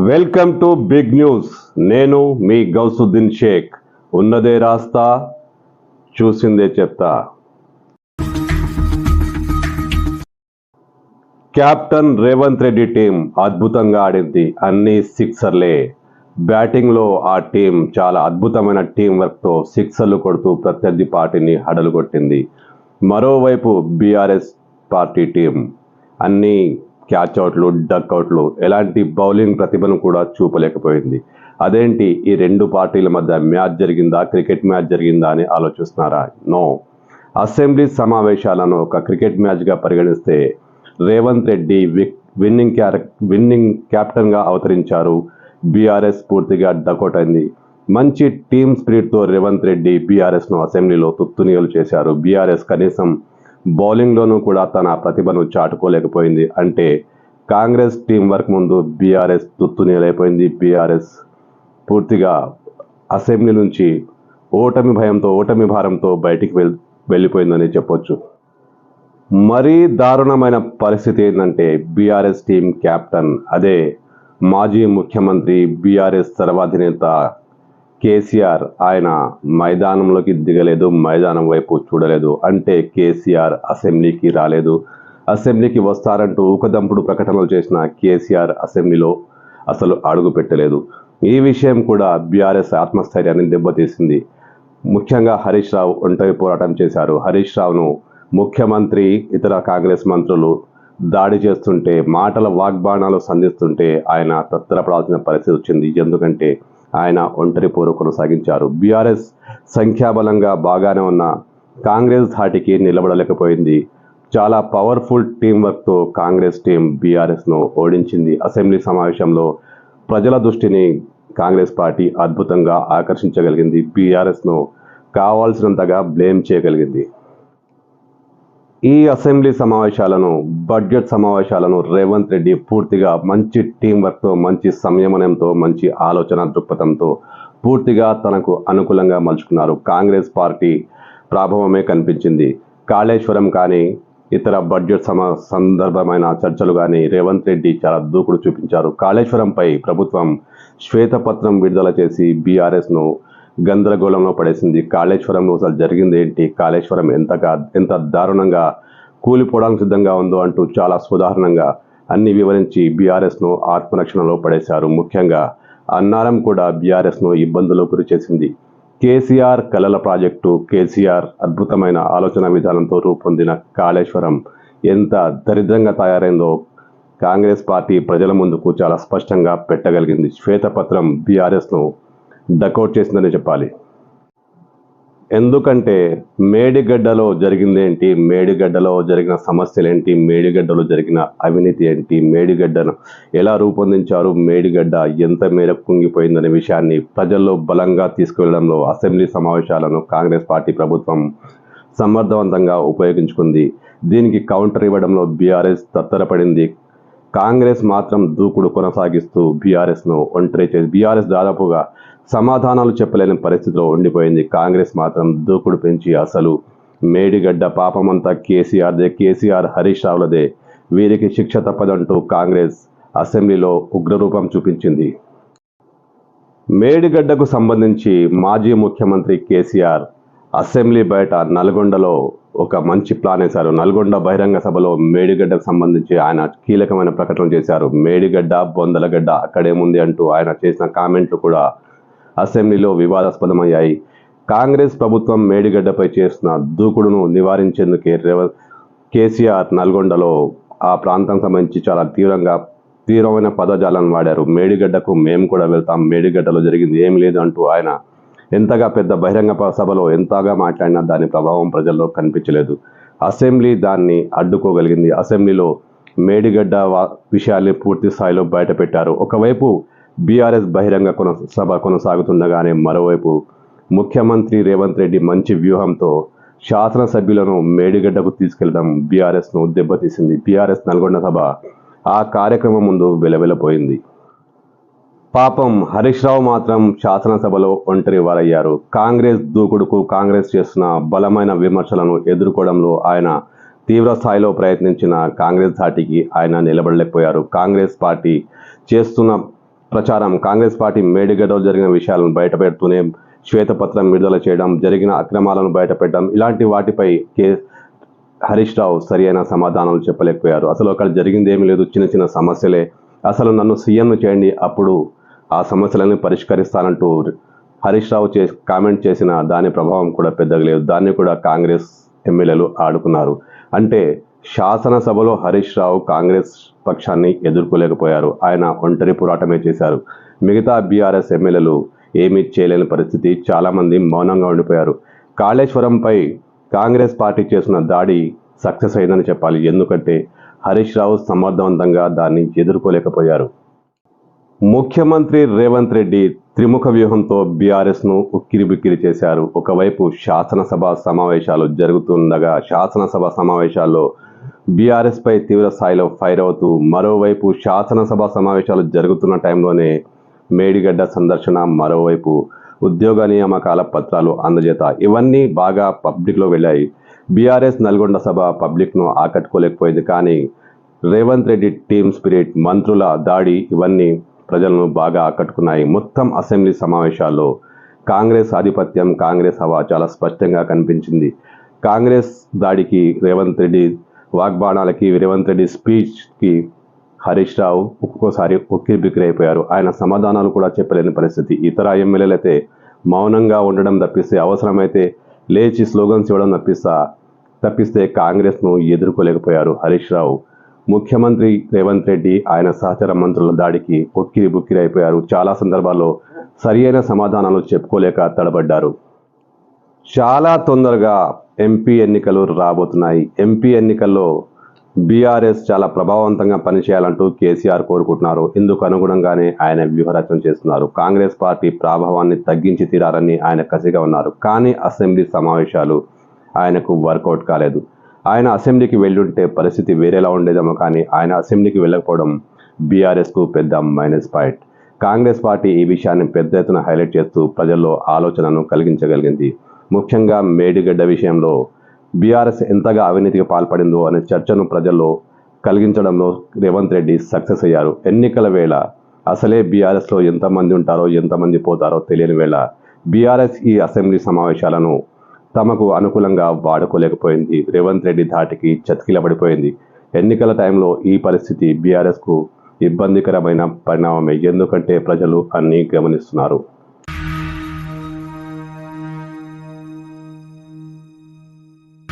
Welcome to big news. నేను మీ గౌసుద్దీన్ షేక్. ఉన్నదే రాస్తా, చూసిందే చెప్తా. కెప్టెన్ రేవంత్ రెడ్డి టీం అద్భుతంగా ఆడింది. అన్ని సిక్సర్లే. బ్యాటింగ్లో ఆ టీం చాలా అద్భుతమైన టీం వర్క్తో సిక్సర్లు కొడుతూ ప్రత్యర్థి పార్టీని హడలు కొట్టింది. మరోవైపు బీఆర్ఎస్ పార్టీ టీం అన్ని క్యాచ్అవుట్లు, డక్అవుట్లు, ఎలాంటి బౌలింగ్ ప్రతిభను కూడా చూపలేకపోయింది. అదేంటి, ఈ రెండు పార్టీల మధ్య మ్యాచ్ జరిగిందా, క్రికెట్ మ్యాచ్ జరిగిందా అని ఆలోచిస్తున్నారా? నో. అసెంబ్లీ సమావేశాలను ఒక క్రికెట్ మ్యాచ్గా పరిగణిస్తే రేవంత్ రెడ్డి విన్నింగ్ క్యాప్టెన్గా అవతరించారు. బీఆర్ఎస్ పూర్తిగా డకౌట్ అయింది. మంచి టీమ్ స్పిరిట్తో రేవంత్ రెడ్డి బీఆర్ఎస్ను అసెంబ్లీలో తుత్తునియలు చేశారు. బీఆర్ఎస్ కనీసం బౌలింగ్లోనూ కూడా తన ప్రతిభను చాటుకోలేకపోయింది. అంటే కాంగ్రెస్ టీం వర్క్ ముందు బీఆర్ఎస్ తుత్తునియలైపోయింది. బీఆర్ఎస్ పూర్తిగా అసెంబ్లీ నుంచి ఓటమి భారంతో బయటికి వెళ్ళిపోయిందని చెప్పొచ్చు. మరీ దారుణమైన పరిస్థితి ఏంటంటే బీఆర్ఎస్ టీం కెప్టెన్, అదే మాజీ ముఖ్యమంత్రి, బీఆర్ఎస్ సర్వాధినేత కేసీఆర్, ఆయన మైదానంలోకి దిగలేదు, మైదానం వైపు చూడలేదు. అంటే కేసీఆర్ అసెంబ్లీకి రాలేదు. అసెంబ్లీకి వస్తారంటూ ఊకదంపుడు ప్రకటనలు చేసిన కేసీఆర్ అసెంబ్లీలో అసలు అడుగు పెట్టలేదు. ఈ విషయం కూడా బీఆర్ఎస్ ఆత్మస్థైర్యాన్ని దెబ్బతీసింది. ముఖ్యంగా హరీష్ రావు ఒంటరి పోరాటం చేశారు. హరీష్ రావును ముఖ్యమంత్రి, ఇతర కాంగ్రెస్ మంత్రులు దాడి చేస్తుంటే, మాటల వాగ్బాణాలు సంధిస్తుంటే ఆయన తత్తరపడాల్సిన పరిస్థితి వచ్చింది. ఎందుకంటే ఆయన ఒంటరి పోరు కొనసాగించారు. బీఆర్ఎస్ సంఖ్యాబలంగా బాగానే ఉన్న కాంగ్రెస్ ధాటికి నిలబడలేకపోయింది. చాలా పవర్ఫుల్ టీం వర్క్తో కాంగ్రెస్ టీం బీఆర్ఎస్ను ఓడించింది. అసెంబ్లీ సమావేశంలో ప్రజల దృష్టిని కాంగ్రెస్ పార్టీ అద్భుతంగా ఆకర్షించగలిగింది. బీఆర్ఎస్ను కావాల్సినంతగా బ్లేమ్ చేయగలిగింది. ఈ అసెంబ్లీ సమావేశాలను, బడ్జెట్ సమావేశాలను రేవంత్ రెడ్డి పూర్తిగా మంచి టీం వర్క్తో, మంచి సంయమనంతో, మంచి ఆలోచన దృక్పథంతో పూర్తిగా తనకు అనుకూలంగా మలుచుకున్నారు. కాంగ్రెస్ పార్టీ ప్రభావమే కనిపించింది. కాళేశ్వరం కానీ, ఇతర బడ్జెట్ సందర్భమైన చర్చలు కానీ రేవంత్ రెడ్డి చాలా దూకుడు చూపించారు. కాళేశ్వరంపై ప్రభుత్వం శ్వేతపత్రం విడుదల చేసి బీఆర్ఎస్ను గందరగోళంలో పడేసింది. కాళేశ్వరంలో అసలు జరిగింది ఏంటి, కాళేశ్వరం ఎంత దారుణంగా కూలిపోవడానికి సిద్ధంగా ఉందో అంటూ చాలా సుదారుణంగా అన్ని వివరించి బీఆర్ఎస్ను ఆత్మరక్షణలో పడేశారు. ముఖ్యంగా అన్నారం కూడా బీఆర్ఎస్ను ఇబ్బందులకు గురి చేసింది. కేసీఆర్ కలల ప్రాజెక్టు, కేసీఆర్ అద్భుతమైన ఆలోచన విధానంతో రూపొందిన కాళేశ్వరం ఎంత దరిద్రంగా తయారైందో కాంగ్రెస్ పార్టీ ప్రజల ముందుకు చాలా స్పష్టంగా పెట్టగలిగింది. శ్వేతపత్రం బీఆర్ఎస్ను డకౌట్ చేసిందని చెప్పాలి. ఎందుకంటే మేడిగడ్డలో జరిగిందేంటి, మేడిగడ్డలో జరిగిన సమస్యలేంటి, మేడిగడ్డలో జరిగిన అవినీతి ఏంటి, మేడిగడ్డను ఎలా రూపొందించారు, మేడిగడ్డ ఎంత మేరకు కుంగిపోయిందనే విషయాన్ని ప్రజల్లో బలంగా తీసుకువెళ్లడంలో అసెంబ్లీ సమావేశాలను కాంగ్రెస్ పార్టీ ప్రభుత్వం సమర్థవంతంగా ఉపయోగించుకుంది. దీనికి కౌంటర్ ఇవ్వడంలో బీఆర్ఎస్ తత్తరపడింది. కాంగ్రెస్ మాత్రం దూకుడు కొనసాగిస్తూ బీఆర్ఎస్ను ఒంటరి చేసి, బీఆర్ఎస్ దాదాపుగా సమాధానాలు చెప్పలేని పరిస్థితిలో ఉండిపోయింది. కాంగ్రెస్ మాత్రం దూకుడు పెంచి అసలు మేడిగడ్డ పాపమంతా కేసీఆర్దే, కేసీఆర్ హరీష్ రావులదే, వీరికి శిక్ష తప్పదంటూ కాంగ్రెస్ అసెంబ్లీలో ఉగ్రరూపం చూపించింది. మేడిగడ్డకు సంబంధించి మాజీ ముఖ్యమంత్రి కేసీఆర్ అసెంబ్లీ బయట నల్గొండలో ఒక మంచి ప్లాన్ వేశారు. నల్గొండ బహిరంగ సభలో మేడిగడ్డకు సంబంధించి ఆయన కీలకమైన ప్రకటన చేశారు. మేడిగడ్డ, బొందలగడ్డ అక్కడేముంది అంటూ ఆయన చేసిన కామెంట్లు కూడా అసెంబ్లీలో వివాదాస్పదమయ్యాయి. కాంగ్రెస్ ప్రభుత్వం మేడిగడ్డపై చేసిన దూకుడును నివారించేందుకే కేసీఆర్ నల్గొండలో ఆ ప్రాంతం సంబంధించి చాలా తీవ్రమైన పదజాలను వాడారు. మేడిగడ్డకు మేము కూడా వెళ్తాం, మేడిగడ్డలో జరిగింది ఏమి లేదు అంటూ ఆయన ఎంతగా పెద్ద బహిరంగ సభలో ఎంతగా మాట్లాడినా దాని ప్రభావం ప్రజల్లో కనిపించలేదు. అసెంబ్లీ దాన్ని అడ్డుకోగలిగింది. అసెంబ్లీలో మేడిగడ్డ విషయాల్ని పూర్తి స్థాయిలో బయటపెట్టారు. ఒకవైపు బీఆర్ఎస్ బహిరంగ సభ కొనసాగుతుండగానే మరోవైపు ముఖ్యమంత్రి రేవంత్ రెడ్డి మంచి వ్యూహంతో శాసనసభ్యులను మేడిగడ్డకు తీసుకెళ్లడం బీఆర్ఎస్ను దెబ్బతీసింది. బీఆర్ఎస్ నల్గొండ సభ ఆ కార్యక్రమం ముందు వెలవెలపోయింది. పాపం హరీష్ రావు మాత్రం శాసనసభలో ఒంటరి వారయ్యారు. కాంగ్రెస్ దూకుడుకు, కాంగ్రెస్ చేస్తున్న బలమైన విమర్శలను ఎదుర్కోవడంలో ఆయన తీవ్ర స్థాయిలో ప్రయత్నించిన కాంగ్రెస్ ధాటికి ఆయన నిలబడలేకపోయారు. కాంగ్రెస్ పార్టీ చేస్తున్న ప్రచారం కాంగ్రెస్ పార్టీ మేడిగడ్డలో జరిగిన విషయాలను బయటపెడుతూనే శ్వేతపత్రం విడుదల చేయడం, జరిగిన అక్రమాలను బయటపెట్టడం, ఇలాంటి వాటిపై హరీష్ రావు సరి అయిన సమాధానాలు చెప్పలేకపోయారు. అసలు అక్కడ జరిగింది ఏమీ లేదు, చిన్న చిన్న సమస్యలే, అసలు నన్ను సీఎంను చేయండి, అప్పుడు ఆ సమస్యలను పరిష్కరిస్తానంటూ హరీష్ రావు కామెంట్ చేసిన దాని ప్రభావం కూడా పెద్దగా లేదు. దాన్ని కూడా కాంగ్రెస్ ఎమ్మెల్యేలు ఆడుకున్నారు. అంటే శాసనసభలో హరీష్ రావు కాంగ్రెస్ పక్షాన్ని ఎదుర్కోలేకపోయారు. ఆయన ఒంటరి పోరాటమే చేశారు. మిగతా బీఆర్ఎస్ ఎమ్మెల్యేలు ఏమీ చేయలేని పరిస్థితి. చాలామంది మౌనంగా ఉండిపోయారు. కాళేశ్వరంపై కాంగ్రెస్ పార్టీ చేసిన దాడి సక్సెస్ అయిందని చెప్పాలి. ఎందుకంటే హరీష్ రావు సమర్థవంతంగా దాన్ని ఎదుర్కోలేకపోయారు. ముఖ్యమంత్రి రేవంత్ రెడ్డి త్రిముఖ వ్యూహంతో బీఆర్ఎస్ను ఉక్కిరిబిక్కిరి చేశారు. ఒకవైపు శాసనసభ సమావేశాలు జరుగుతుండగా శాసనసభ సమావేశాల్లో బీఆర్ఎస్పై తీవ్ర స్థాయిలో ఫైర్ అవుతూ, మరోవైపు శాసనసభ సమావేశాలు జరుగుతున్న టైంలోనే మేడిగడ్డ సందర్శన, మరోవైపు ఉద్యోగ నియామకాల పత్రాలు అందజేత, ఇవన్నీ బాగా పబ్లిక్లో వెళ్ళాయి. బీఆర్ఎస్ నల్గొండ సభ పబ్లిక్ను ఆకట్టుకోలేకపోయింది. కానీ రేవంత్ రెడ్డి టీమ్ స్పిరిట్, మంత్రుల దాడి ఇవన్నీ ప్రజలను బాగా ఆకట్టుకున్నాయి. మొత్తం అసెంబ్లీ సమావేశాల్లో కాంగ్రెస్ ఆధిపత్యం, కాంగ్రెస్ హవా చాలా స్పష్టంగా కనిపించింది. కాంగ్రెస్ దాడికి, రేవంత్ రెడ్డి వాగ్బాణాలకి, రేవంత్ రెడ్డి స్పీచ్కి హరీష్ రావు ఒక్కొక్కసారి ఉక్కిరిబిక్కిరి అయిపోయారు. ఆయన సమాధానాలు కూడా చెప్పలేని పరిస్థితి. ఇతర ఎమ్మెల్యేలు అయితే మౌనంగా ఉండడం తప్పిస్తే, అవసరమైతే లేచి స్లోగన్స్ ఇవ్వడం తప్పిస్తే కాంగ్రెస్ను ఎదుర్కోలేకపోయారు హరీష్ రావు. ముఖ్యమంత్రి రేవంత్ రెడ్డి, ఆయన సహచర మంత్రుల దాడికి ఉక్కిరిబుక్కిరి అయిపోయారు. చాలా సందర్భాల్లో సరి అయిన సమాధానాలు చెప్పుకోలేక తడబడ్డారు. చాలా తొందరగా ఎంపీ ఎన్నికలు రాబోతున్నాయి. ఎంపీ ఎన్నికల్లో బీఆర్ఎస్ చాలా ప్రభావవంతంగా పనిచేయాలంటూ కేసీఆర్ కోరుకుంటున్నారు. ఇందుకు అనుగుణంగానే ఆయన వ్యూహరచన చేస్తున్నారు. కాంగ్రెస్ పార్టీ ప్రభావాన్ని తగ్గించి తీరాలని ఆయన కసిగా ఉన్నారు. కానీ అసెంబ్లీ సమావేశాలు ఆయనకు వర్కౌట్ కాలేదు. ఆయన అసెంబ్లీకి వెళ్ళుంటే పరిస్థితి వేరేలా ఉండేదేమో. కానీ ఆయన అసెంబ్లీకి వెళ్ళకపోవడం బీఆర్ఎస్కు పెద్ద మైనస్ పాయింట్. కాంగ్రెస్ పార్టీ ఈ విషయాన్ని పెద్ద ఎత్తున హైలైట్ చేస్తూ ప్రజల్లో ఆలోచనను కలిగించగలిగింది. ముఖ్యంగా మేడిగడ్డ విషయంలో బీఆర్ఎస్ ఎంతగా అవినీతికి పాల్పడిందో అనే చర్చను ప్రజల్లో కలిగించడంలో రేవంత్ రెడ్డి సక్సెస్ అయ్యారు. ఎన్నికల వేళ అసలే బీఆర్ఎస్లో ఎంతమంది ఉంటారో ఎంతమంది పోతారో తెలియని వేళ బీఆర్ఎస్ ఈ అసెంబ్లీ సమావేశాలను తమకు అనుకూలంగా వాడుకోలేకపోయింది. రేవంత్ రెడ్డి ధాటికి చతికిలబడిపోయింది. ఎన్నికల టైంలో ఈ పరిస్థితి బీఆర్ఎస్కు ఇబ్బందికరమైన పరిణామమే. ఎందుకంటే ప్రజలు అన్నీ గమనిస్తున్నారు.